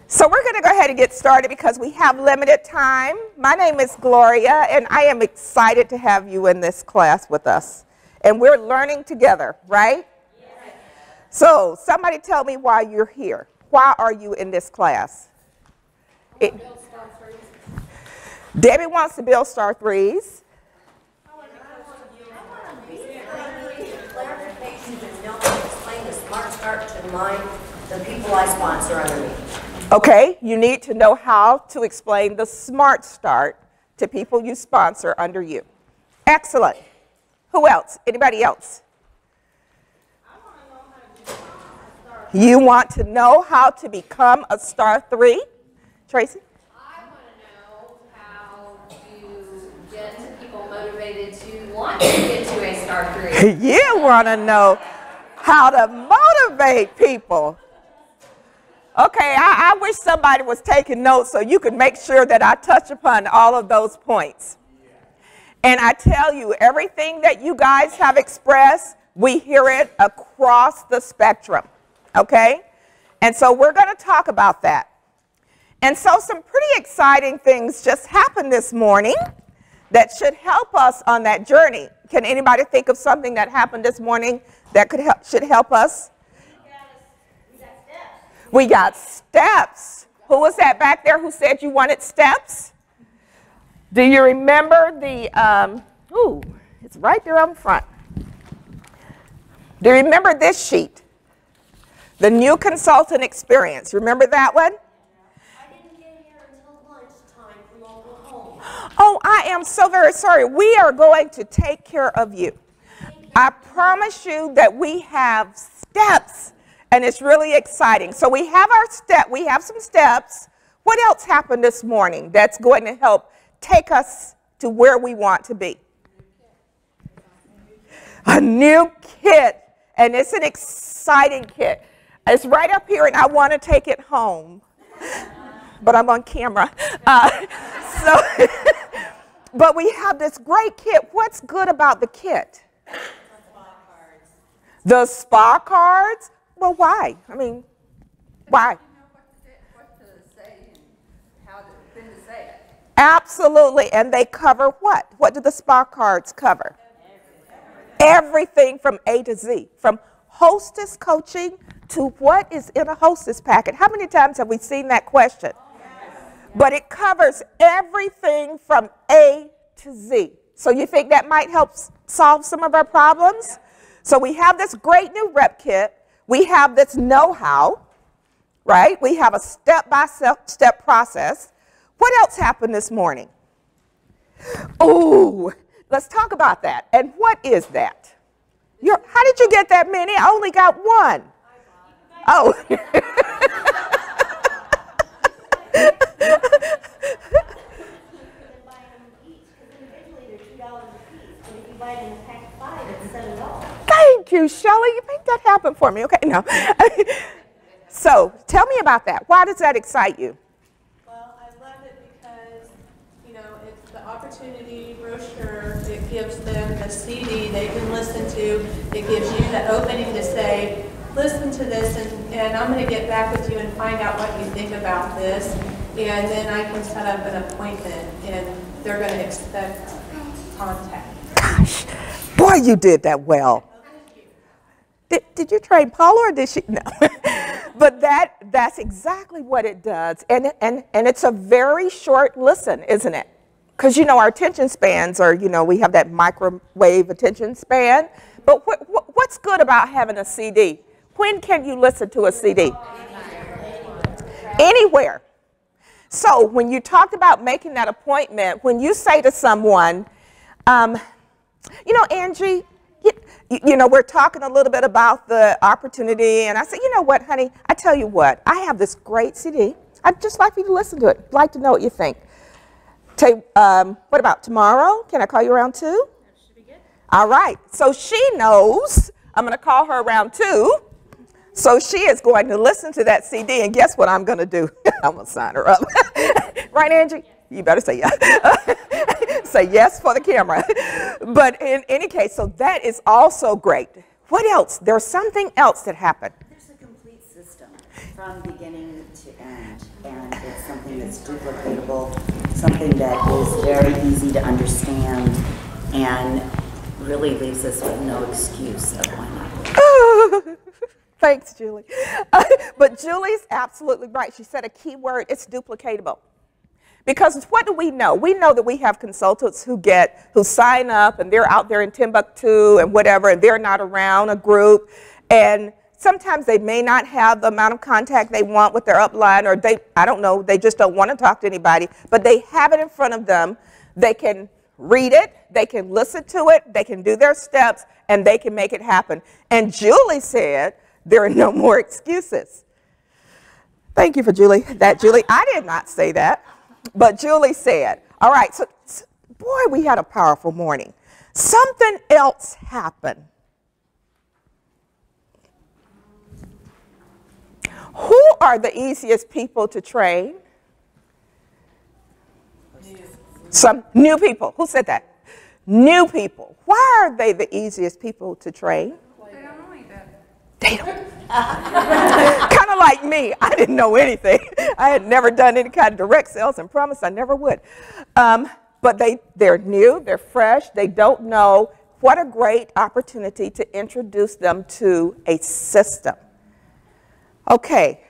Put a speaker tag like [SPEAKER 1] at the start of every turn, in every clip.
[SPEAKER 1] So we're going to go ahead and get started because we have limited time. My name is Gloria, and I am excited to have you in this class with us. And we're learning together, right? Yes. So somebody tell me why you're here. Why are you in this class? Debbie wants to build star threes.
[SPEAKER 2] Explain the smart start to the people I sponsor under me.
[SPEAKER 1] Okay, you need to know how to explain the smart start to people you sponsor under you. Excellent. Who else? Anybody else? You want to know how to become a star 3? Tracy?
[SPEAKER 3] I want to know how to get people motivated to want to get to a star 3.
[SPEAKER 1] You want to know how to motivate people. Okay, I wish somebody was taking notes so you could make sure that I touch upon all of those points. And I tell you, everything that you guys have expressed, we hear it across the spectrum, okay? And so we're going to talk about that. And so some pretty exciting things just happened this morning that should help us on that journey. Can anybody think of something that happened this morning that should help us? We got steps. Who was that back there who said you wanted steps? Do you remember the, it's right there on front. Do you remember this sheet? The new consultant experience. Remember that one?
[SPEAKER 2] I didn't get here until lunchtime from Oklahoma.
[SPEAKER 1] Oh, I am so very sorry. We are going to take care of you. I promise you that we have steps. And it's really exciting. So we have some steps. What else happened this morning that's going to help take us to where we want to be? A new kit. And it's an exciting kit. It's right up here, and I want to take it home. But I'm on camera. But we have this great kit. What's good about the kit? The spa cards. Well, why? I mean, why?
[SPEAKER 4] You know what to say and how to say it.
[SPEAKER 1] Absolutely. And they cover what? What do the spa cards cover? Everything from A to Z. From hostess coaching to what is in a hostess packet. How many times have we seen that question? But it covers everything from A to Z. So you think that might help solve some of our problems? So we have this great new rep kit. We have this know-how, right? We have a step-by-step process. What else happened this morning? Ooh, let's talk about that. And what is that? How did you get that many? I only got one. Oh. Thank you, Shelley. You make that happen for me. Okay, no. So tell me about that. Why does that excite you?
[SPEAKER 5] Well, I love it because, it's the opportunity brochure. It gives them the CD they can listen to. It gives you the opening to say, listen to this, and I'm going to get back with you and find out what you think about this. And then I can set up an appointment, and they're going to expect contact.
[SPEAKER 1] Gosh, boy, you did that well. Did you train Paula or did she? No. But that's exactly what it does. And it's a very short listen, isn't it? Because, our attention spans are, we have that microwave attention span. But what's good about having a CD? When can you listen to a CD? Anywhere. So when you talked about making that appointment, when you say to someone, Angie, we're talking a little bit about the opportunity, and I said, you know what, honey, I tell you what, I have this great CD. I'd just like you to listen to it. I'd like to know what you think. What about tomorrow? Can I call you around 2?
[SPEAKER 5] That should be good.
[SPEAKER 1] All right. So she knows I'm going to call her around 2. So she is going to listen to that CD, and guess what I'm going to do? I'm going to sign her up. Right, Angie? You better say yes. Say yes for the camera. But in any case, so that is also great. What else? There's something else that happened.
[SPEAKER 2] There's a complete system from beginning
[SPEAKER 6] to end, and it's something that's duplicatable, something that is very easy to understand, and really leaves us with no excuse of why not.
[SPEAKER 1] Thanks, Julie. But Julie's absolutely right. She said a key word, it's duplicatable. Because what do we know? We know that we have consultants who sign up and they're out there in Timbuktu and whatever, and they're not around a group. And sometimes they may not have the amount of contact they want with their upline, or I don't know, they just don't want to talk to anybody, but they have it in front of them. They can read it, they can listen to it, they can do their steps, and they can make it happen. And Julie said there are no more excuses. Thank you for Julie. Julie, I did not say that. But Julie said, all right, so boy, we had a powerful morning. Something else happened. Who are the easiest people to train? Some new people. Who said that? New people. Why are they the easiest people to train?
[SPEAKER 4] They don't know any better.
[SPEAKER 1] They don't. Kind of like me. I didn't know anything. I had never done any kind of direct sales and promised I never would. But they're new, they're fresh, they don't know. What a great opportunity to introduce them to a system. Okay,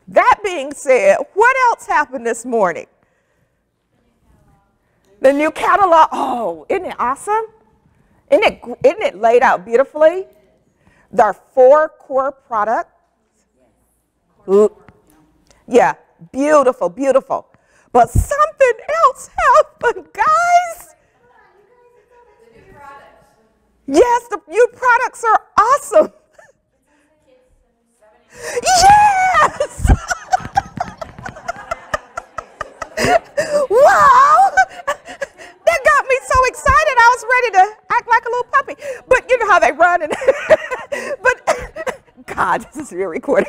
[SPEAKER 1] that being said, what else happened this morning? The new catalog. Oh, isn't it awesome? Isn't it laid out beautifully? There are 4 core products. Yeah, beautiful, beautiful. But something else happened, guys.
[SPEAKER 3] The new products.
[SPEAKER 1] Yes, the new products are awesome. Yes! Wow! That got me so excited. I was ready to act like a little puppy. But you know how they run and but God, this is being recorded.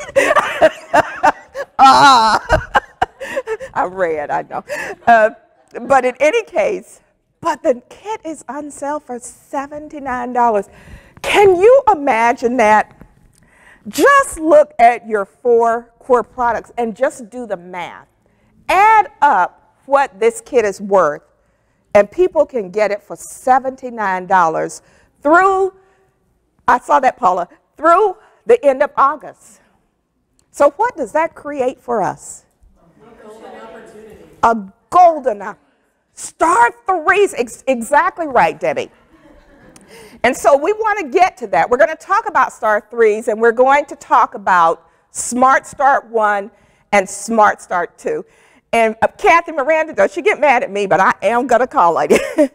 [SPEAKER 1] I read, I know. But in any case, but the kit is on sale for $79. Can you imagine that? Just look at your 4 core products and just do the math. Add up what this kit is worth, and people can get it for $79 through, I saw that, Paula, through the end of August. So what does that create for us?
[SPEAKER 5] A golden opportunity.
[SPEAKER 1] A golden opportunity. Star 3s, exactly right, Debbie. And so we want to get to that. We're going to talk about Star 3s, and we're going to talk about Smart Start 1 and Smart Start 2. And Kathy Miranda, though, she get mad at me, but I am going to call like it.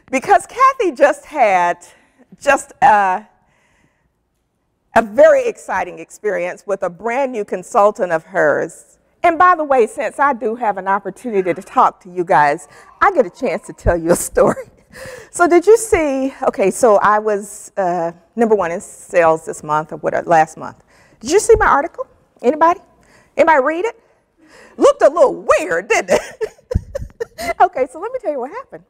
[SPEAKER 1] Because Kathy just had a very exciting experience with a brand new consultant of hers. And by the way, since I do have an opportunity to talk to you guys, I get a chance to tell you a story. So did you see, okay, so I was #1 in sales this month, or what, last month. Did you see my article? Anybody? Anybody read it? Looked a little weird, didn't it? Okay, so let me tell you what happened.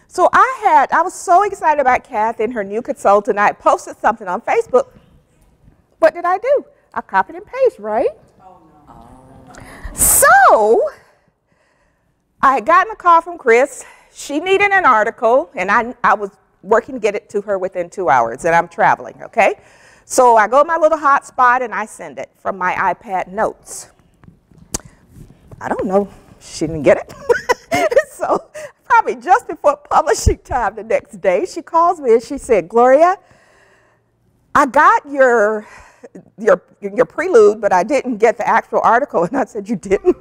[SPEAKER 1] So I was so excited about Kathy and her new consultant. I had posted something on Facebook. What did I do? I copied and pasted, right? Oh, no. So I had gotten a call from Chris. She needed an article, and I was working to get it to her within 2 hours, and I'm traveling, okay? So I go to my little hotspot, and I send it from my iPad notes. I don't know. She didn't get it. So probably just before publishing time the next day, she calls me, and she said, Gloria, I got your prelude, but I didn't get the actual article. And I said, you didn't?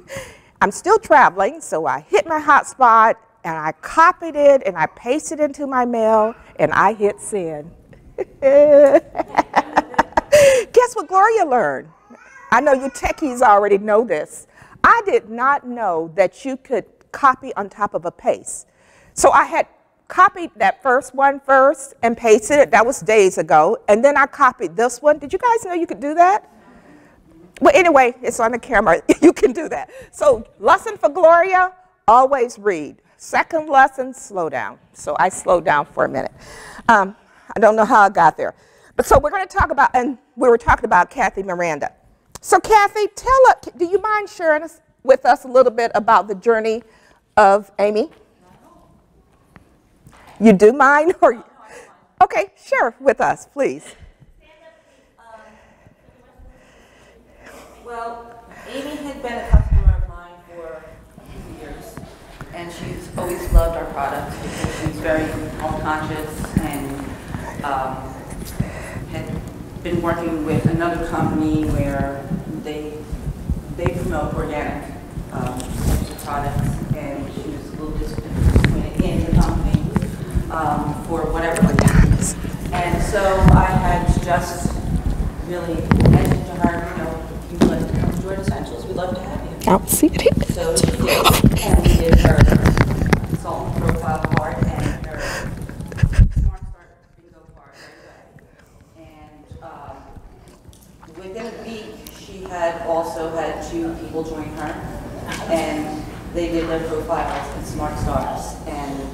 [SPEAKER 1] I'm still traveling, so I hit my hotspot, and I copied it, and I pasted it into my mail, and I hit send. Guess what Gloria learned? I know you techies already know this. I did not know that you could copy on top of a paste. So I had copied that first one first and pasted it. That was days ago. And then I copied this one. Did you guys know you could do that? Well, anyway, it's on the camera. You can do that. So lesson for Gloria, always read. Second lesson, slow down. So I slowed down for a minute. I don't know how I got there. But so we're going to talk about, and we were talking about Kathy Miranda. So Kathy, do you mind sharing with us a little bit about the journey of Amy? You do mind? Or okay, share with us, please.
[SPEAKER 7] Well, Amy had been a customer of mine for a few years, and she's always loved our products because she's very health conscious and had been working with another company where they promote organic types of products, and she was a little disappointed in the company for whatever reason. And so I had just really mentioned to her, you know, if you'd like to come to Jordan Essentials, we'd love to have you.
[SPEAKER 1] I'll see it.
[SPEAKER 7] So she did, and we did her consultant profile card and her Smart Start bingo card right away. And within a week, she had also had 2 people join her, and they did their profiles in Smart Stars, and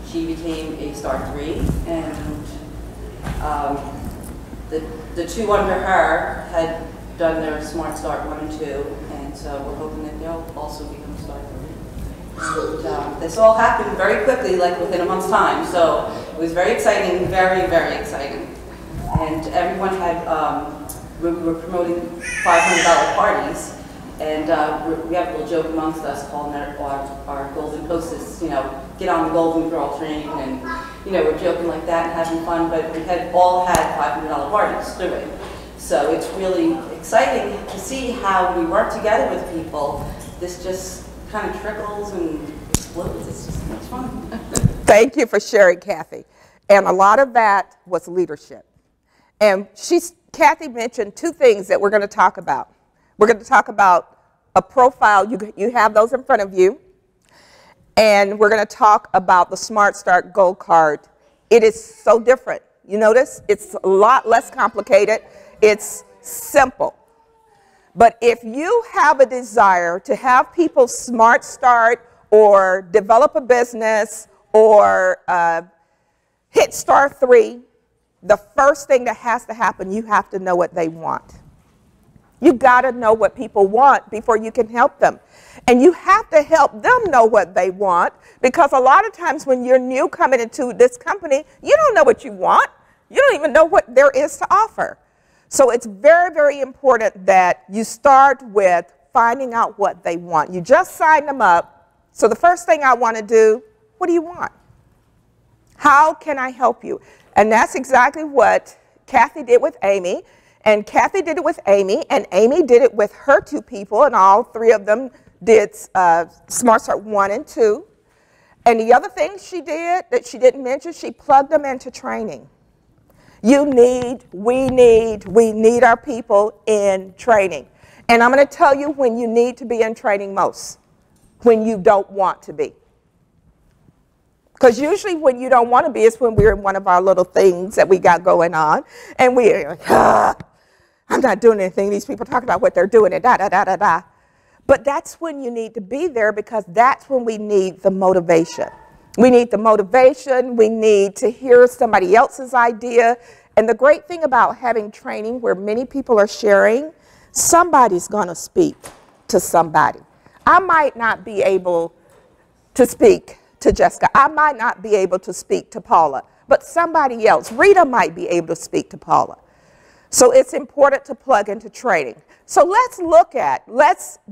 [SPEAKER 7] she became a Star 3, and the 2 under her had done their Smart Start 1 and 2, and so we're hoping that they'll also become Star 3. And this all happened very quickly, like within a month's time, so it was very exciting, very, very exciting. And everyone had, we were promoting $500 parties, and we have a little joke amongst us calling it our golden hostess, you know, get on the golden girl train, and you know, we're joking like that and having fun, but we had all had $500 parties through it. So it's really exciting to see how we work together with people. This just kind of trickles and explodes. It's fun.
[SPEAKER 1] Thank you for sharing, Kathy. And a lot of that was leadership. And Kathy mentioned 2 things that we're going to talk about. We're going to talk about a profile. You have those in front of you. And we're going to talk about the Smart Start Gold Card. It is so different. You notice? It's a lot less complicated. It's simple. But if you have a desire to have people smart start or develop a business or hit Star 3, the first thing that has to happen, you have to know what they want. You got to know what people want before you can help them. And you have to help them know what they want, because a lot of times when you're new coming into this company, you don't know what you want. You don't even know what there is to offer. So it's very, very important that you start with finding out what they want. You just sign them up. So the first thing I want to do, what do you want? How can I help you? And that's exactly what Kathy did with Amy. And Kathy did it with Amy, and Amy did it with her 2 people, and all 3 of them did Smart Start 1 and 2. And the other thing she did that she didn't mention, she plugged them into training. We need our people in training. And I'm going to tell you when you need to be in training most, when you don't want to be. Because usually when you don't want to be is when we're in one of our little things that we got going on, and we're like, I'm not doing anything. These people talk about what they're doing and da-da-da-da-da. But that's when you need to be there, because that's when we need the motivation. We need the motivation. We need to hear somebody else's idea. And the great thing about having training where many people are sharing, somebody's going to speak to somebody. I might not be able to speak to Jessica. I might not be able to speak to Paula, but somebody else, Rita, might be able to speak to Paula. So it's important to plug into training. So let's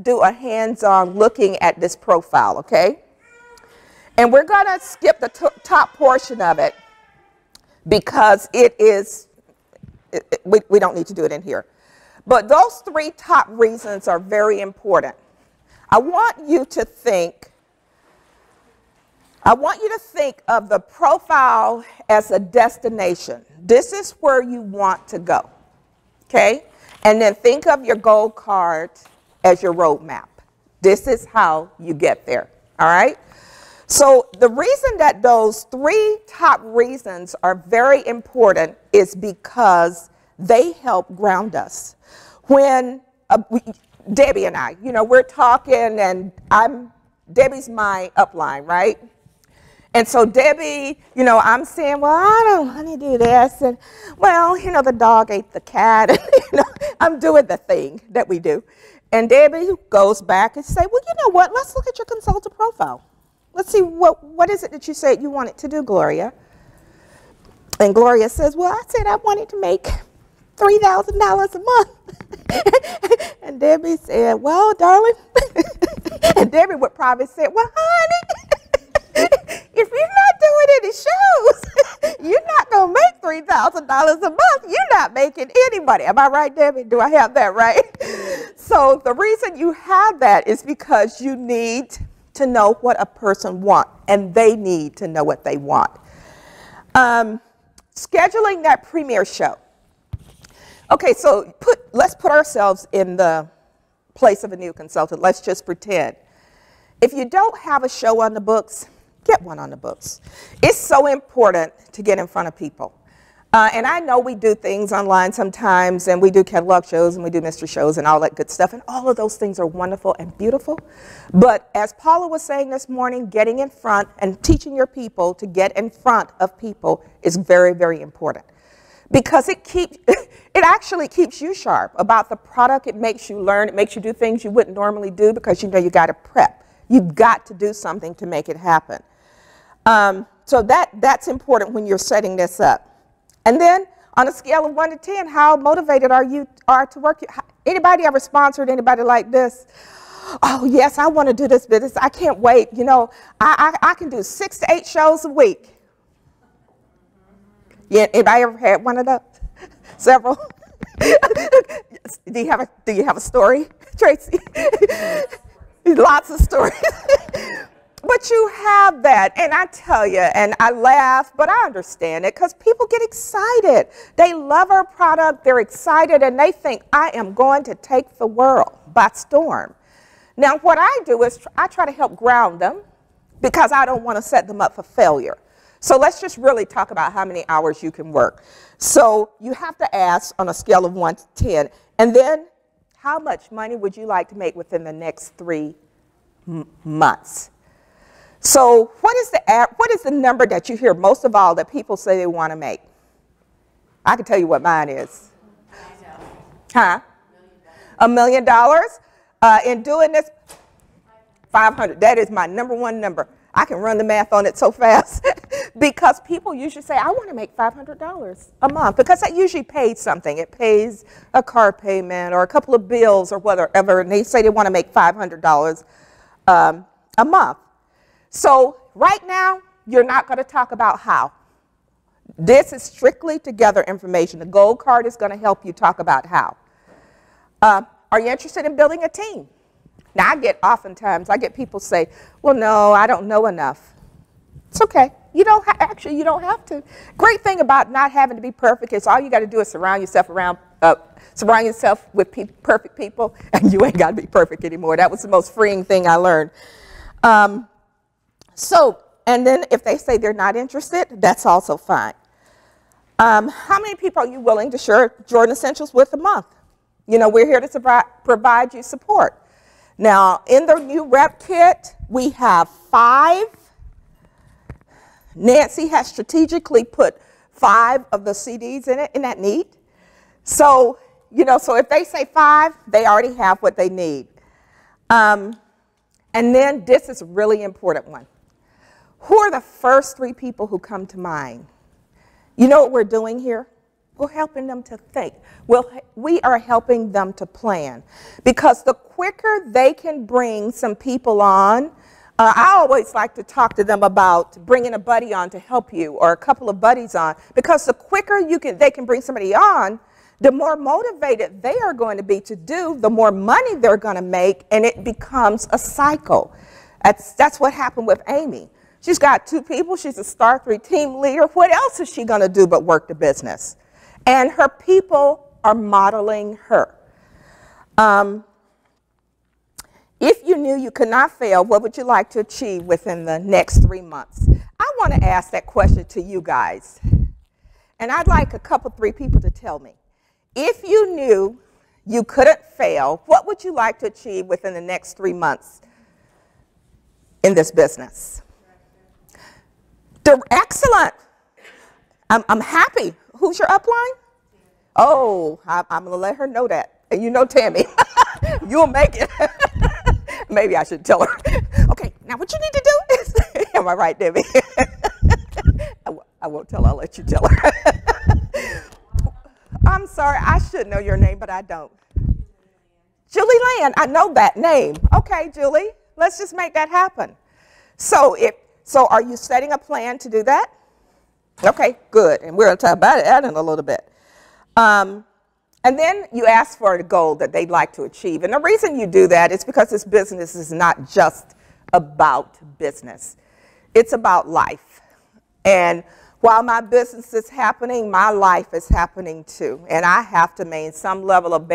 [SPEAKER 1] do a hands-on looking at this profile, okay? And we're going to skip the top portion of it because we don't need to do it in here. But those 3 top reasons are very important. I want you to think of the profile as a destination. This is where you want to go, okay? And then think of your gold card as your roadmap. This is how you get there, all right? So the reason that those 3 top reasons are very important is because they help ground us. When Debbie and I, we're talking, and Debbie's my upline, right? And so Debbie, you know, I'm saying, well, I don't want to do this. And, well, you know, the dog ate the cat. And, you know, I'm doing the thing that we do. And Debbie goes back and say, well, you know what? Let's look at your consultant profile. Let's see, what is it that you said you wanted to do, Gloria? And Gloria says, well, I said I wanted to make $3,000 a month. And Debbie said, well, darling. And Debbie would probably say, well, honey, if you're not doing any shows, you're not going to make $3,000 a month. You're not making any money. Am I right, Debbie? Do I have that right? So the reason you have that is because you need to know what a person wants, and they need to know what they want. Scheduling that premiere show. Okay, so let's put ourselves in the place of a new consultant. Let's just pretend. If you don't have a show on the books, get one on the books. It's so important to get in front of people. And I know we do things online sometimes, and we do catalog shows, and we do mystery shows, and all that good stuff, and all of those things are wonderful and beautiful. But as Paula was saying this morning, getting in front and teaching your people to get in front of people is very, very important. Because it actually keeps you sharp about the product. It makes you learn. It makes you do things you wouldn't normally do because you know you got to prep. You've got to do something to make it happen. So that's important when you're setting this up. And then on a scale of 1 to 10, how motivated are you to work? Anybody ever sponsored anybody like this? Oh, yes, I want to do this business. I can't wait. You know, I can do 6 to 8 shows a week. Yeah, anybody ever had one of those? Several? Do you have a story, Tracy? Lots of stories. But you have that, and I tell you, and I laugh, but I understand it because people get excited. They love our product, they're excited, and they think, I am going to take the world by storm. Now, what I do is I try to help ground them because I don't want to set them up for failure. So let's just really talk about how many hours you can work. So you have to ask on a scale of 1 to 10, and then how much money would you like to make within the next 3 months? So what is the number that you hear most of all that people say they want to make? I can tell you what mine is. Huh? $1 million? In doing this, 500. That is my #1 number. I can run the math on it so fast because people usually say, I want to make $500 a month because that usually pays something. It pays a car payment or a couple of bills or whatever, and they say they want to make $500 a month. So right now, you're not going to talk about how. This is strictly to gather information. The gold card is going to help you talk about how. Are you interested in building a team? Now, oftentimes I get people say, well, no, I don't know enough. It's okay. You don't have to. Great thing about not having to be perfect is all you got to do is surround yourself with perfect people, and you ain't got to be perfect anymore. That was the most freeing thing I learned. And then if they say they're not interested, that's also fine. How many people are you willing to share Jordan Essentials with a month? You know, we're here to provide you support. Now, in the new rep kit, we have 5. Nancy has strategically put 5 of the CDs in it. Isn't that neat? So, you know, so if they say 5, they already have what they need. And then this is a really important one. Who are the first 3 people who come to mind? You know what we're doing here? We're helping them to think. We are helping them to plan. Because the quicker they can bring some people on, I always like to talk to them about bringing a buddy on to help you or a couple of buddies on. Because the quicker they can bring somebody on, the more motivated they are going to be to do, the more money they're going to make, and it becomes a cycle. That's what happened with Amy. She's got 2 people. She's a Star 3 team leader. What else is she going to do but work the business? And her people are modeling her. If you knew you could not fail, what would you like to achieve within the next 3 months? I want to ask that question to you guys. And I'd like 3 people to tell me. If you knew you couldn't fail, what would you like to achieve within the next 3 months in this business? Excellent. I'm happy. Who's your upline? Oh, I'm going to let her know that. And you know Tammy, you'll make it. Maybe I should tell her. Okay, now what you need to do is, am I right, Debbie? I won't tell her, I'll let you tell her. I'm sorry, I should know your name, but I don't. Julie Land, I know that name. Okay, Julie, let's just make that happen. So are you setting a plan to do that? Okay, good, and we're going to talk about that in a little bit. And then you ask for a goal that they'd like to achieve. And the reason you do that is because this business is not just about business. It's about life. And while my business is happening, my life is happening too. And I have to maintain some level of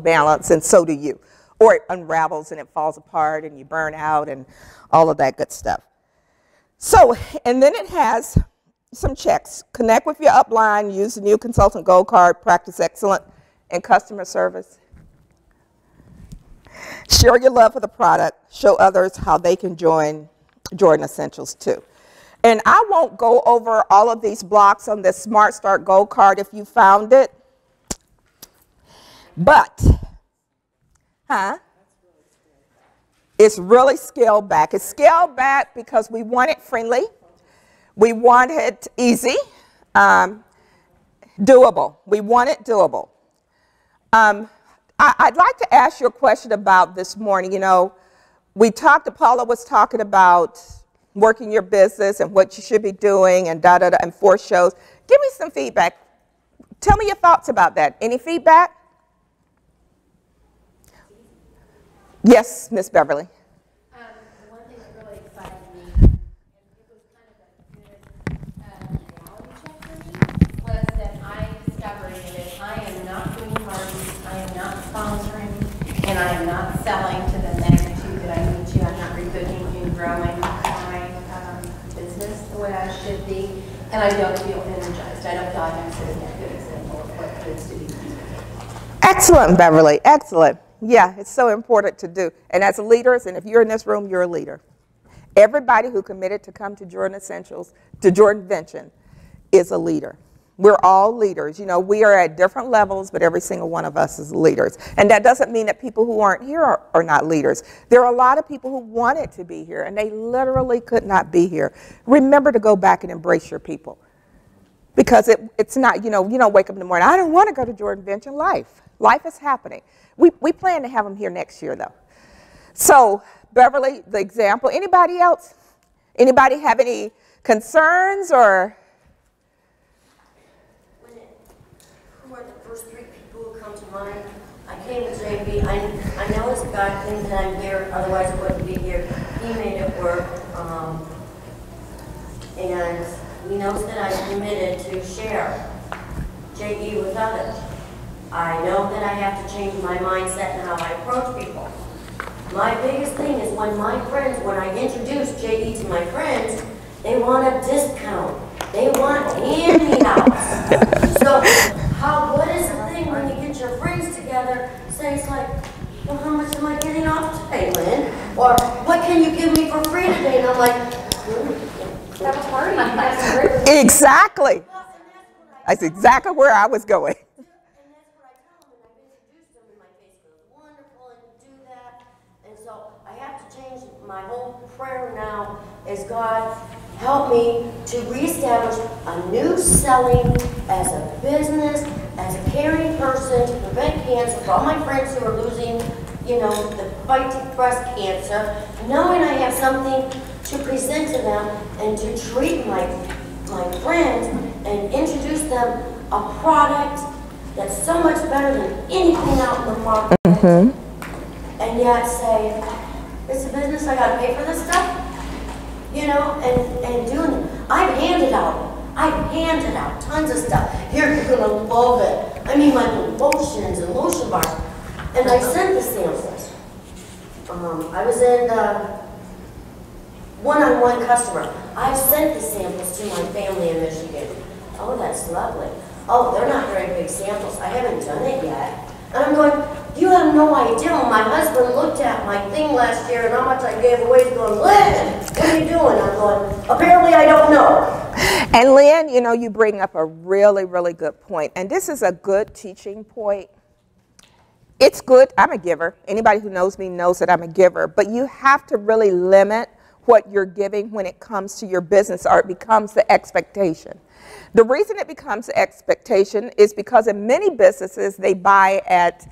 [SPEAKER 1] balance, and so do you. Or it unravels and it falls apart and you burn out and all of that good stuff. So, and then it has some checks. Connect with your upline, use the new consultant gold card, practice excellent in customer service. Share your love for the product, show others how they can join Jordan Essentials too. And I won't go over all of these blocks on this Smart Start Gold card if you found it. But, it's really scaled back. It's scaled back because we want it friendly. We want it easy, doable. We want it doable. I'd like to ask you a question about this morning. You know, Paula was talking about working your business and what you should be doing and and 4 shows. Give me some feedback. Tell me your thoughts about that. Any feedback? Yes, Miss Beverly.
[SPEAKER 3] One thing that really excited me, and it was kind of a good reality check for me, was that I discovered that if I am not doing parties, I am not sponsoring, and I am not selling to the magnitude that I need to, I'm not rebooking and growing my business the way I should be, and I don't feel energized. I don't feel like I'm setting a good example of what it is to be.
[SPEAKER 1] Excellent, Beverly, excellent. Yeah, it's so important to do. And as leaders, and if you're in this room, you're a leader. Everybody who committed to come to Jordan Essentials, to Jordan Vention, is a leader. We're all leaders. You know, we are at different levels, but every single one of us is leaders. And that doesn't mean that people who aren't here are not leaders. There are a lot of people who wanted to be here, and they literally could not be here. Remember to go back and embrace your people. Because it's not, you don't wake up in the morning, I don't want to go to Jordan Vention. Life is happening. We plan to have them here next year, though. So, Beverly, the example. Anybody else? Anybody have any concerns or?
[SPEAKER 2] Who are the first 3 people who come to mind? I came to JB. I know it's God thing that I'm here, otherwise I wouldn't be here. He made it work. And he knows that I'm committed to share JE with others. I know that I have to change my mindset and how I approach people. My biggest thing is when I introduce JE to my friends, they want a discount. They want hand-me-outs. So what is the thing when you get your friends together, say it's like, well, how much am I getting off today, Lynn? Or what can you give me for free today? And I'm like, have a party.
[SPEAKER 1] Exactly. That's exactly where I was going.
[SPEAKER 2] My whole prayer now is, God, help me to reestablish a new selling as a business, as a caring person to prevent cancer for all my friends who are losing, the fight to breast cancer, knowing I have something to present to them and to treat my friends and introduce them a product that's so much better than anything out in the market. And yet say, it's a business, I gotta pay for this stuff, and doing it. I've handed out tons of stuff. Here, you're gonna love it. I mean, my lotions and lotion bars. And I sent the samples. I was in one-on-one customer. I sent the samples to my family in Michigan. Oh, that's lovely. Oh, they're not very big samples. I haven't done it yet. And I'm going, you have no idea. When my husband looked at my thing last year and how much I gave away, he's going, Lynn, what are you doing? I'm going, apparently I don't know.
[SPEAKER 1] And Lynn, you know, you bring up a really, really good point. And this is a good teaching point. It's good. I'm a giver. Anybody who knows me knows that I'm a giver. But you have to really limit what you're giving when it comes to your business, or it becomes the expectation. The reason it becomes the expectation is because in many businesses, they buy at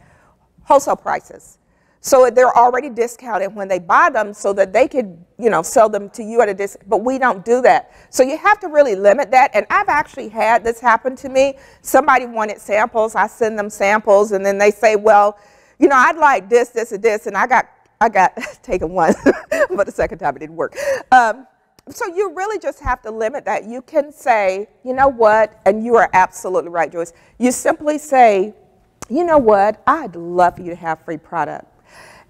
[SPEAKER 1] wholesale prices. So they're already discounted when they buy them so that they could, you know, sell them to you at a discount. But we don't do that. So you have to really limit that. And I've actually had this happen to me. Somebody wanted samples. I send them samples, and then they say, well, you know, I'd like this, this, and this. And I got taken one, but the second time it didn't work. So you really just have to limit that. You can say, you know what, and you are absolutely right, Joyce. You simply say, you know what, I'd love for you to have free product.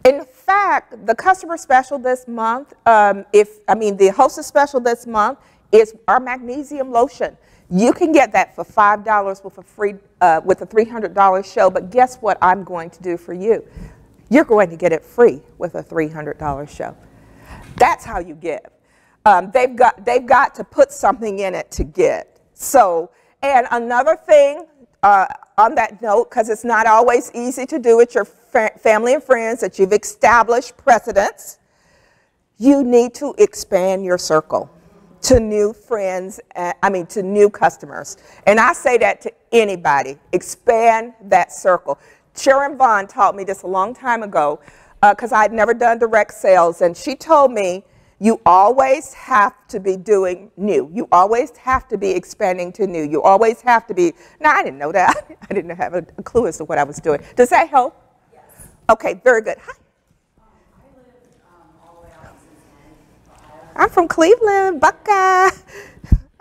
[SPEAKER 1] In fact, the customer special this month, the hostess special this month is our magnesium lotion. You can get that for $5 with a free, with a $300 show, but guess what I'm going to do for you? You're going to get it free with a $300 show. That's how you give. They've got to put something in it to get. So, and another thing on that note, because it's not always easy to do with your family and friends that you've established precedents, you need to expand your circle to new friends, to new customers. And I say that to anybody, expand that circle. Sharon Vaughn taught me this a long time ago because I'd never done direct sales, and she told me, you always have to be doing new. You always have to be expanding to new. You always have to be, now I didn't know that. I didn't have a clue as to what I was doing. Does that help?
[SPEAKER 2] Yes.
[SPEAKER 1] Okay, very good. Hi.
[SPEAKER 8] I live all the way out in Cincinnati.
[SPEAKER 1] I'm from Cleveland, Buckeye.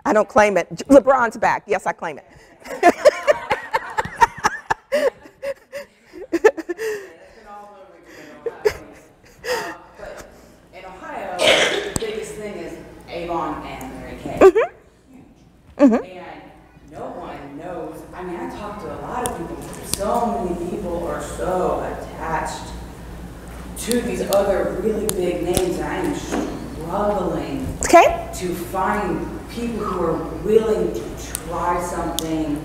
[SPEAKER 1] I don't claim it. LeBron's back. Yes, I claim it.
[SPEAKER 8] Avon and Mary Kay.
[SPEAKER 1] Mm-hmm.
[SPEAKER 8] And no one knows. I mean, I talk to a lot of people. So many people are so attached to these other really big names, and I am struggling to find people who are willing to try something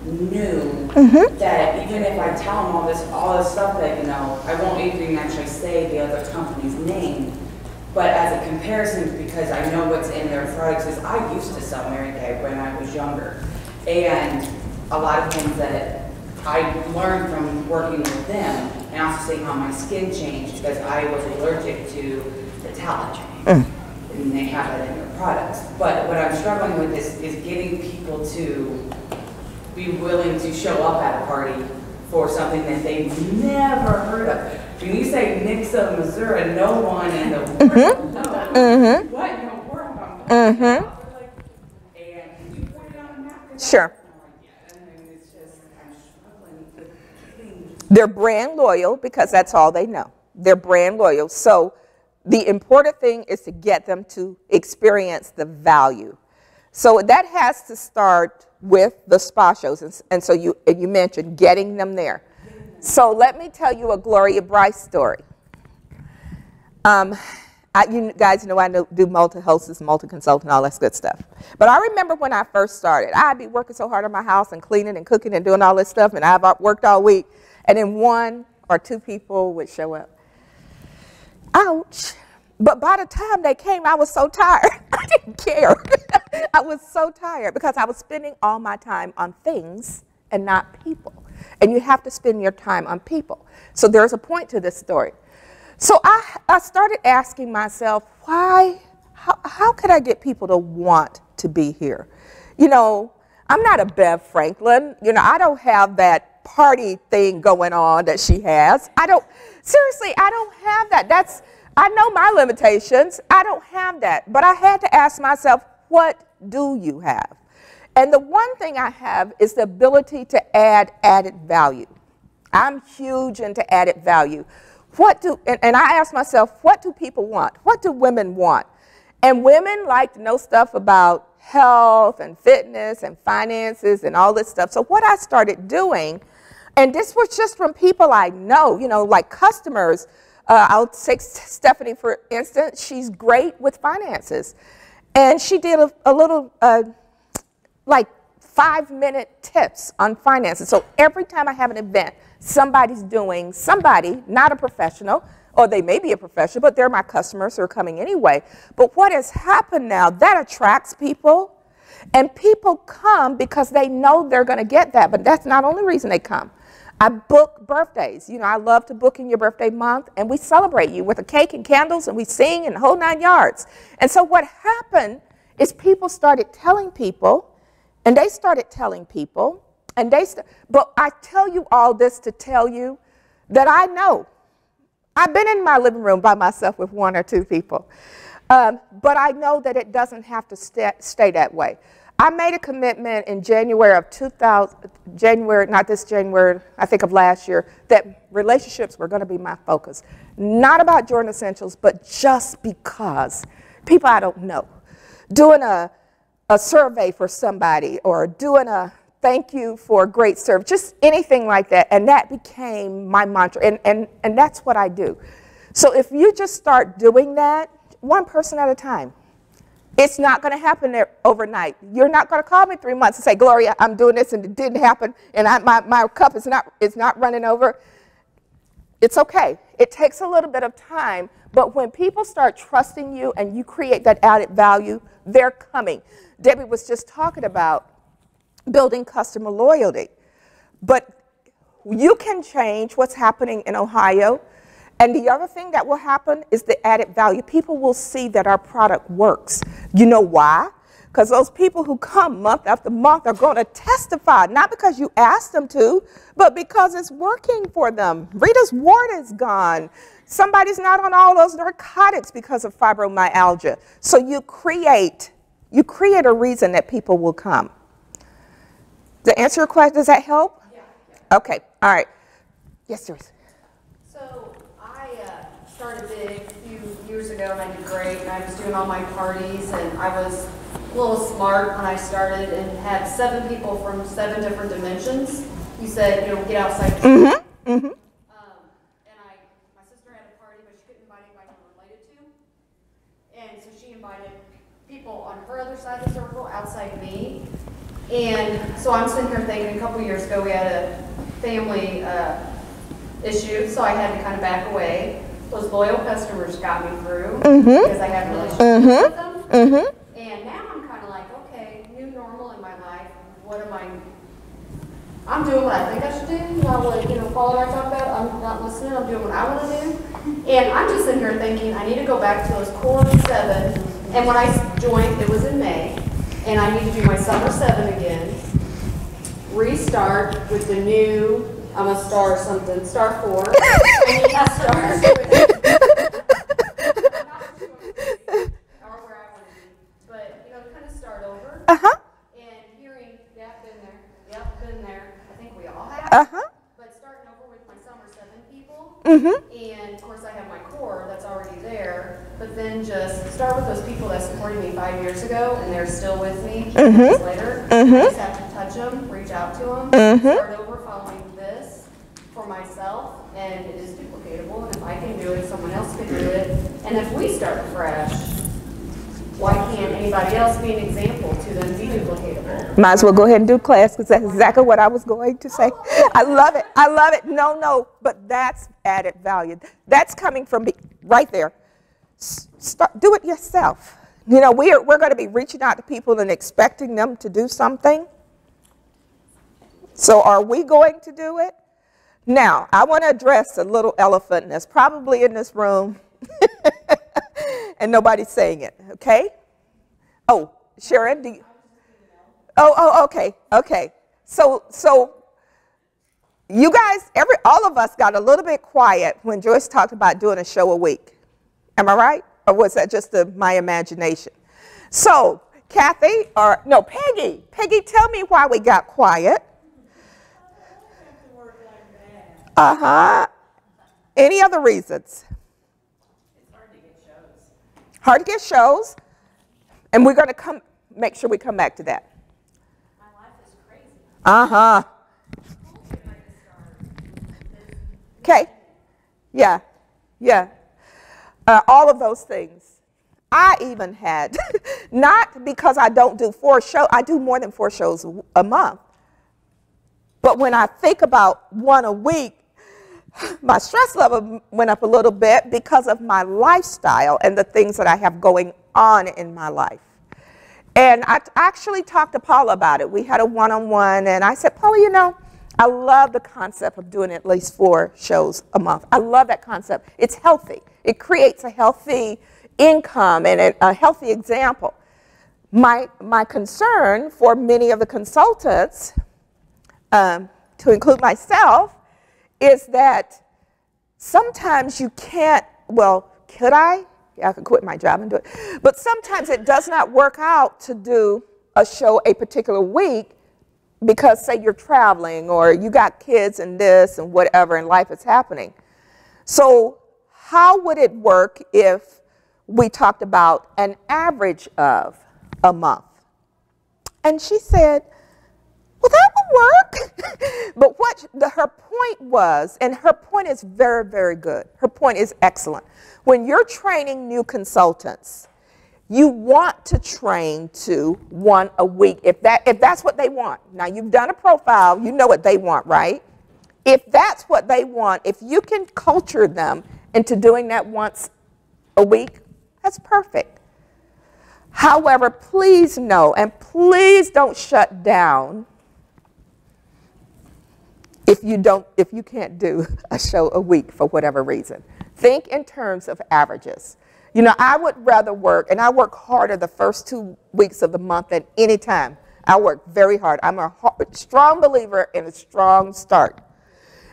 [SPEAKER 8] new. That even if I tell them all this stuff that, you know, I won't even actually say the other company's name. But as a comparison, because I know what's in their products, is I used to sell Mary Kay when I was younger. And a lot of things that I learned from working with them, and also seeing how my skin changed, because I was allergic to the talc. And they have that in their products. But what I'm struggling with is getting people to be willing to show up at a party for something that they've never heard of. When you say Nixa, Missouri, no one in the world knows what in the world I'm talking about. Like, and can you put it on a map?
[SPEAKER 1] Sure.
[SPEAKER 8] And it's just, I'm struggling with getting.
[SPEAKER 1] They're brand loyal because that's all they know. They're brand loyal. So the important thing is to get them to experience the value. So that has to start with the spa shows. And so you mentioned getting them there. So let me tell you a Gloria Brice story. You guys know I do multi-hostess, multi-consultant, all that good stuff. But I remember when I first started, I'd be working so hard on my house and cleaning and cooking and doing all this stuff, and I've worked all week, and then one or two people would show up. Ouch. But by the time they came, I was so tired. I didn't care. I was so tired because I was spending all my time on things and not people. And you have to spend your time on people. So there's a point to this story. So I started asking myself, how could I get people to want to be here? You know, I'm not a Bev Franklin. You know, I don't have that party thing going on that she has. Seriously, I don't have that. I know my limitations. I don't have that. But I had to ask myself, what do you have? And the one thing I have is the ability to add added value. I'm huge into added value. And I ask myself, what do people want? What do women want? And women like to know stuff about health and fitness and finances and all this stuff. So what I started doing And this was just from people I know, you know, like customers. I'll take Stephanie, for instance. She's great with finances. And she did a little, like 5-minute tips on finances. So every time I have an event, somebody's doing, somebody, not a professional, or they may be a professional, but they're my customers who are coming anyway. But what has happened now, that attracts people. And people come because they know they're going to get that. But that's not the only reason they come. I book birthdays. You know, I love to book in your birthday month, and we celebrate you with a cake and candles, and we sing and the whole 9 yards. And so what happened is people started telling people, and they started telling people, and but I tell you all this to tell you that I know. I've been in my living room by myself with 1 or 2 people, but I know that it doesn't have to stay that way. I made a commitment in January of 2000, not this January, I think of last year, that relationships were going to be my focus. Not about Jordan Essentials, but just because people I don't know. Doing a survey for somebody, or doing a thank you for a great service, just anything like that. And that became my mantra, and that's what I do. So if you just start doing that, one person at a time, it's not going to happen there overnight. You're not going to call me 3 months and say, Gloria, I'm doing this and it didn't happen, and my cup is not running over. It's okay. It takes a little bit of time, but when people start trusting you and you create that added value, they're coming. Debbie was just talking about building customer loyalty, but you can change what's happening in Ohio. And the other thing that will happen is the added value. People will see that our product works. You know why? Because those people who come month after month are going to testify, not because you asked them to, but because it's working for them. Rita's wart is gone. Somebody's not on all those narcotics because of fibromyalgia. So you create a reason that people will come. To answer your question, does that help? Yeah. Okay, all right. Yes, Joyce.
[SPEAKER 9] So I started big a few years ago, and I did great, and I was doing all my parties, and I was a little smart when I started and had 7 people from 7 different dimensions. You said, you know, get outside.
[SPEAKER 1] Mm-hmm, mm-hmm.
[SPEAKER 9] And my sister had a party, but she couldn't invite anybody I'm related to. And so she invited people on her other side of the circle outside me. And so I'm sitting here thinking, a couple years ago we had a family issue, so I had to kind of back away. Those loyal customers got me through because I had a relationship with them.
[SPEAKER 1] Mm-hmm.
[SPEAKER 9] And now I'm kind of like, okay, new normal in my life. What am I'm doing what I think I should do. Not what, Paul and I talk about. I'm not listening. I'm doing what I want to do. And I'm just sitting here thinking, I need to go back to those core 7. And when I joined, it was in May. And I need to do my summer 7 again. Restart with the new, I'm a star something, star 4. I need to start with, I'm not sure or where I want to be. But, kind of start over. And hearing, yeah, been there. Yep, been there. I think we all have. But starting over with my summer 7 people. And, of course, I have my core that's already there. But then just start with those people that supported me 5 years ago, and they're still with me years later. I just have to touch them, reach out to them, start over following this for myself, and it is duplicatable. And if I can do it, someone else can do it. And if we start fresh, why can't anybody else be an example to them be duplicatable?
[SPEAKER 1] Might as well go ahead and do class, because that's exactly what I was going to say. I love it. I love it. No, but that's added value. That's coming from me right there. Do it yourself. We're going to be reaching out to people and expecting them to do something. So are we going to do it? Now, I want to address a little elephant that's probably in this room and nobody's saying it, okay? Oh, Sharon, do you? Oh, okay. So you guys, all of us got a little bit quiet when Joyce talked about doing a show a week. Am I right? Or was that just my imagination? So, Peggy, tell me why we got quiet. Any other reasons?
[SPEAKER 8] It's hard to get shows.
[SPEAKER 1] Hard to get shows. And we're going to make sure we come back to that.
[SPEAKER 9] My life is crazy.
[SPEAKER 1] Okay? Yeah, yeah. All of those things. I even had, not because I don't do 4 shows, I do more than 4 shows a month. But when I think about 1 a week, my stress level went up a little bit because of my lifestyle and the things that I have going on in my life. And I actually talked to Paula about it. We had a one-on-one, and I said, Paula, you know, I love the concept of doing at least 4 shows a month. I love that concept. It's healthy. It creates a healthy income and a healthy example. My concern for many of the consultants, to include myself, is that sometimes you can't, well, could I? Yeah, I could quit my job and do it. But sometimes it does not work out to do a show a particular week because, say, you're traveling or you got kids and this and whatever and life is happening. So how would it work if we talked about an average of a month? And she said, well, that would work. But what her point was, and her point is very, very good. Her point is excellent. When you're training new consultants, you want to train to 1 a week, if that's what they want. Now, you've done a profile, you know what they want, right? If that's what they want, if you can culture them into doing that once a week, that's perfect. However, please know, and please don't shut down if you can't do a show a week for whatever reason. Think in terms of averages. You know, I would rather work, and I work harder the first 2 weeks of the month than any time. I work very hard. I'm a strong believer in a strong start.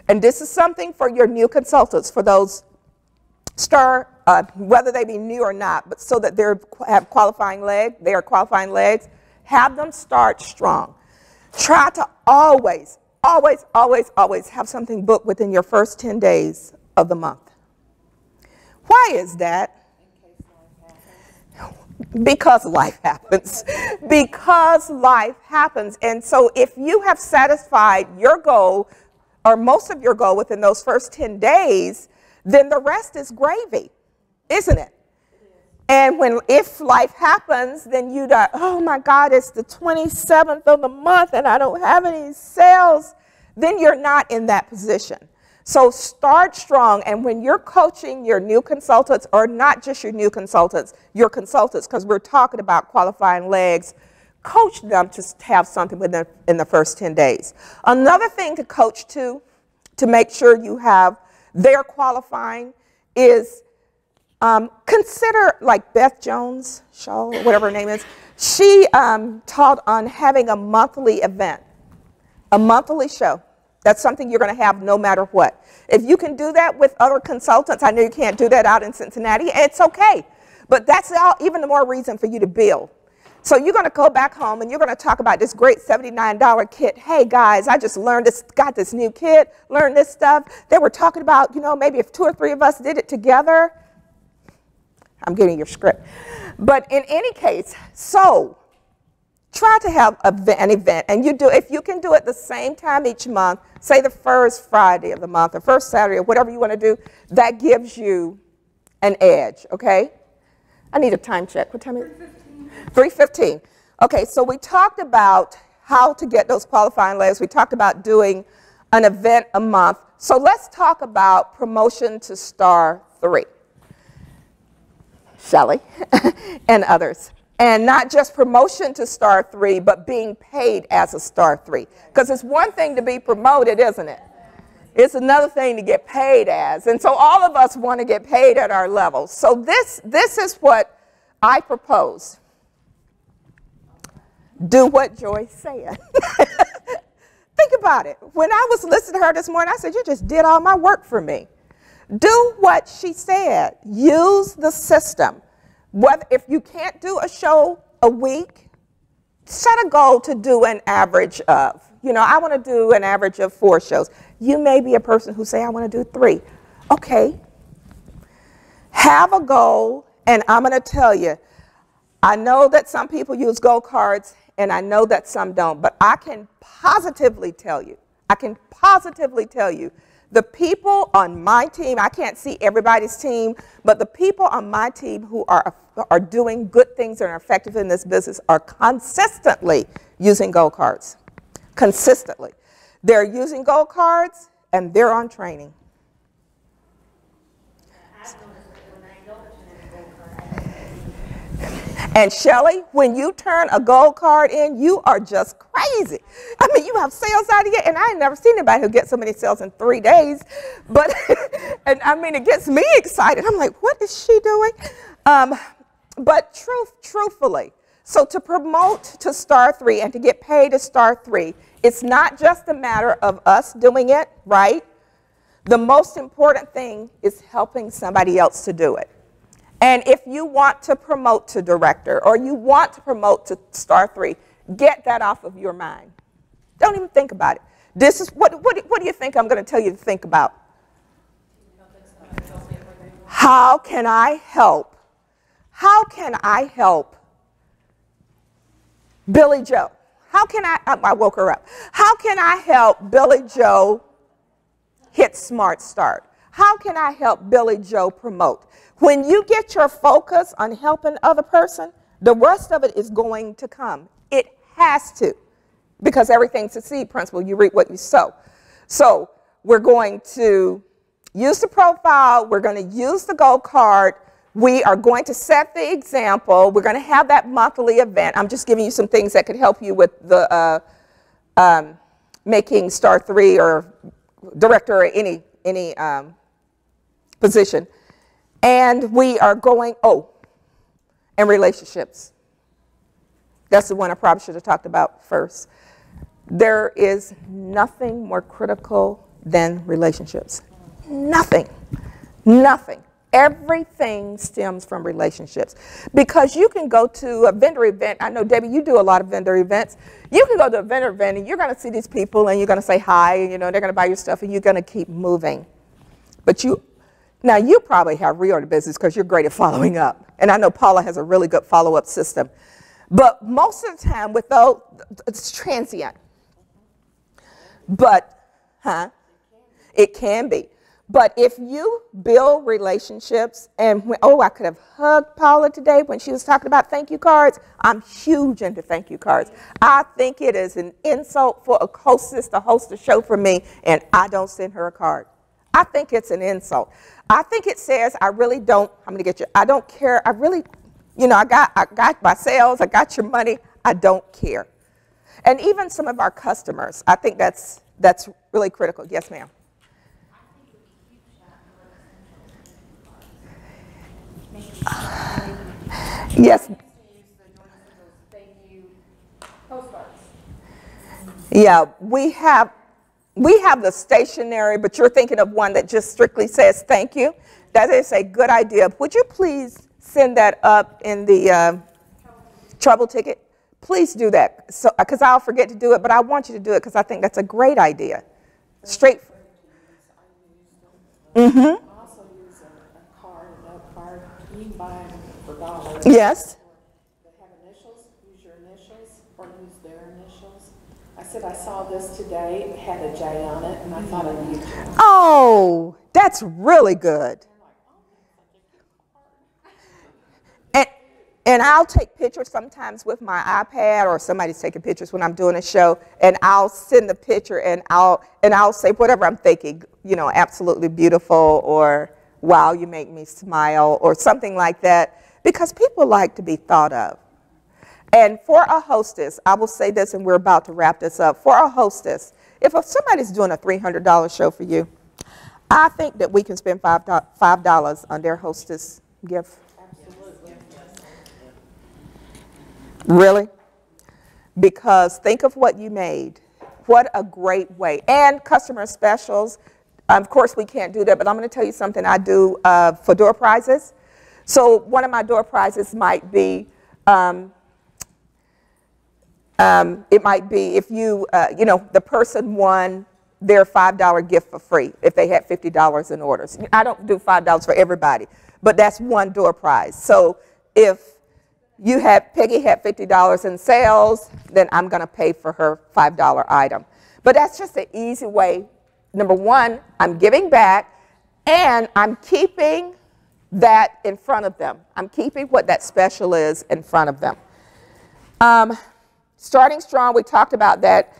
[SPEAKER 1] And this is something for your new consultants, for those whether they be new or not, but so that they are qualifying legs, have them start strong. Try to always have something booked within your first 10 days of the month. Why is that? Because life happens. Because life happens. And so if you have satisfied your goal, or most of your goal within those first 10 days, then the rest is gravy, isn't it? And if life happens, then you die, oh my God, it's the 27th of the month and I don't have any sales, then you're not in that position. So start strong, and when you're coaching your new consultants, or not just your new consultants, your consultants, because we're talking about qualifying legs, coach them to have something in the first 10 days. Another thing to coach to make sure you have their qualifying is consider, like Beth Jones, Shaw, whatever her name is, she taught on having a monthly event, a monthly show. That's something you're going to have no matter what. If you can do that with other consultants, I know you can't do that out in Cincinnati, it's okay. But that's even the more reason for you to build. So you're going to go back home and you're going to talk about this great $79 kit. Hey guys, I just got this new kit, learned this stuff. They were talking about, you know, maybe if 2 or 3 of us did it together. I'm getting your script. But in any case, so try to have an event, and if you can do it the same time each month, say the first Friday of the month or first Saturday or whatever you want to do, that gives you an edge, okay? I need a time check. What time is it? 3:15. Okay, so we talked about how to get those qualifying legs. We talked about doing an event a month. So let's talk about promotion to star 3. Shelley and others. And not just promotion to star 3, but being paid as a star 3. Because it's one thing to be promoted, isn't it? It's another thing to get paid as. And so all of us want to get paid at our level. So this is what I propose. Do what Joy said. Think about it. When I was listening to her this morning, I said, you just did all my work for me. Do what she said. Use the system. If you can't do a show a week, set a goal to do an average of. You know, I want to do an average of 4 shows. You may be a person who say, I want to do 3. Okay. Have a goal, and I'm going to tell you, I know that some people use goal cards, and I know that some don't, but I can positively tell you The people on my team, I can't see everybody's team, but the people on my team who are doing good things and are effective in this business are consistently using gold cards. Consistently. They're using gold cards and they're on training. And Shelly, when you turn a gold card in, you are just crazy. I mean, you have sales out of it, and I ain't never seen anybody who gets so many sales in 3 days. But, and I mean, it gets me excited. I'm like, what is she doing? But truthfully, so to promote to star 3 and to get paid to star 3, it's not just a matter of us doing it, right? The most important thing is helping somebody else to do it. And if you want to promote to director or you want to promote to star 3, get that off of your mind. Don't even think about it. This is what do you think I'm going to tell you to think about? How can I help? How can I help Billy Joe? How can I woke her up. How can I help Billy Joe hit Smart Start? How can I help Billy Joe promote? When you get your focus on helping other person, the rest of it is going to come. It has to, because everything's a seed principle. You reap what you sow. So we're going to use the profile. We're going to use the gold card. We are going to set the example. We're going to have that monthly event. I'm just giving you some things that could help you with the making star 3 or director or any position. And we are going, and relationships. That's the one I probably should have talked about first. There is nothing more critical than relationships. Nothing. Nothing. Everything stems from relationships. Because you can go to a vendor event. I know, Debbie, you do a lot of vendor events. You can go to a vendor event and you're going to see these people and you're going to say hi, and they're going to buy your stuff and you're going to keep moving. But now you probably have reorder business because you're great at following up. And I know Paula has a really good follow-up system. But most of the time, it's transient. But, it can be. But if you build relationships, and I could have hugged Paula today when she was talking about thank you cards. I'm huge into thank you cards. I think it is an insult for a hostess to host a show for me, and I don't send her a card. I think it's an insult. I think it says I really don't, I'm gonna get you, I don't care, I really, I got my sales, I got your money, I don't care. And even some of our customers, I think that's really critical. Yes, ma'am. Yes. Yeah, we have the stationery, but you're thinking of one that just strictly says thank you. That is a good idea. Would you please send that up in the trouble ticket? Please do that, because I'll forget to do it, but I want you to do it because I think that's a great idea. Straight. Mm-hmm.
[SPEAKER 10] I also use a note card. You can buy them for $1.
[SPEAKER 1] Yes.
[SPEAKER 10] They have initials. Use your initials or use their initials. I said I saw this today. It had a J on it, and I thought of you.
[SPEAKER 1] Oh, that's really good. And I'll take pictures sometimes with my iPad, or somebody's taking pictures when I'm doing a show, and I'll send the picture and I'll say whatever I'm thinking, absolutely beautiful, or wow, you make me smile, or something like that, because people like to be thought of. And for a hostess, I will say this, and we're about to wrap this up. For a hostess, if somebody's doing a $300 show for you, I think that we can spend $5 on their hostess gift. Really? Because think of what you made. What a great way. And customer specials. Of course, we can't do that, but I'm going to tell you something I do for door prizes. So one of my door prizes might be, it might be if you, the person won their $5 gift for free if they had $50 in orders. I don't do $5 for everybody, but that's one door prize. So if Peggy had $50 in sales, then I'm going to pay for her $5 item. But that's just an easy way number one, I'm giving back, and I'm keeping that in front of them. I'm keeping what that special is in front of them. Starting strong, we talked about that.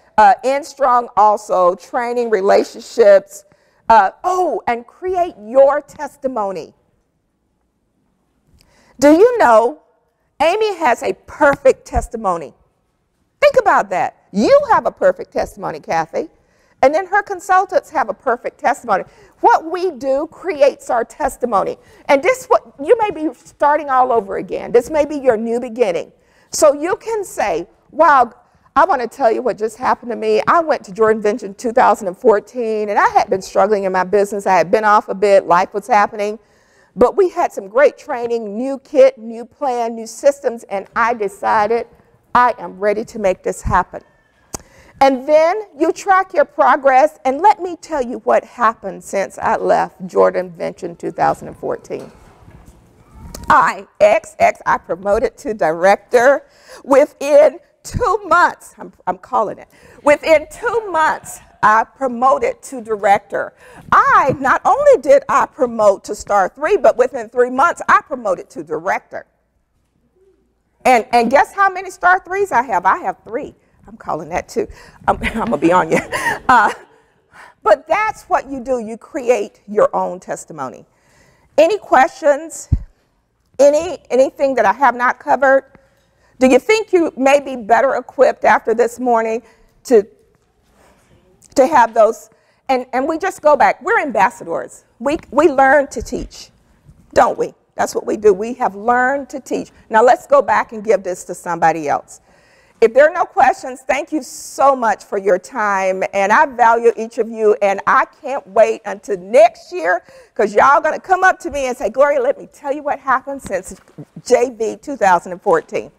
[SPEAKER 1] End strong also, training, relationships. And create your testimony. Do you know Amy has a perfect testimony? Think about that. You have a perfect testimony, Kathy. And then her consultants have a perfect testimony. What we do creates our testimony. And this, what you may be starting all over again. This may be your new beginning. So you can say, wow, I want to tell you what just happened to me. I went to Jordan Venture in 2014, and I had been struggling in my business. I had been off a bit. Life was happening. But we had some great training, new kit, new plan, new systems, and I decided I am ready to make this happen. And then you track your progress, and let me tell you what happened since I left Jordan Venture in 2014. I promoted to director within 2 months. I'm calling it. Within 2 months, I promoted to director. Not only did I promote to star 3, but within 3 months, I promoted to director. And guess how many star 3s I have? I have 3. I'm calling that too. I'm going to be on you. But that's what you do. You create your own testimony. Any questions? Anything that I have not covered? Do you think you may be better equipped after this morning to have those? And we just go back. We're ambassadors. We learn to teach, don't we? That's what we do. We have learned to teach. Now let's go back and give this to somebody else. If there are no questions, thank you so much for your time, and I value each of you, and I can't wait until next year, because y'all going to come up to me and say, Gloria, let me tell you what happened since JV 2014.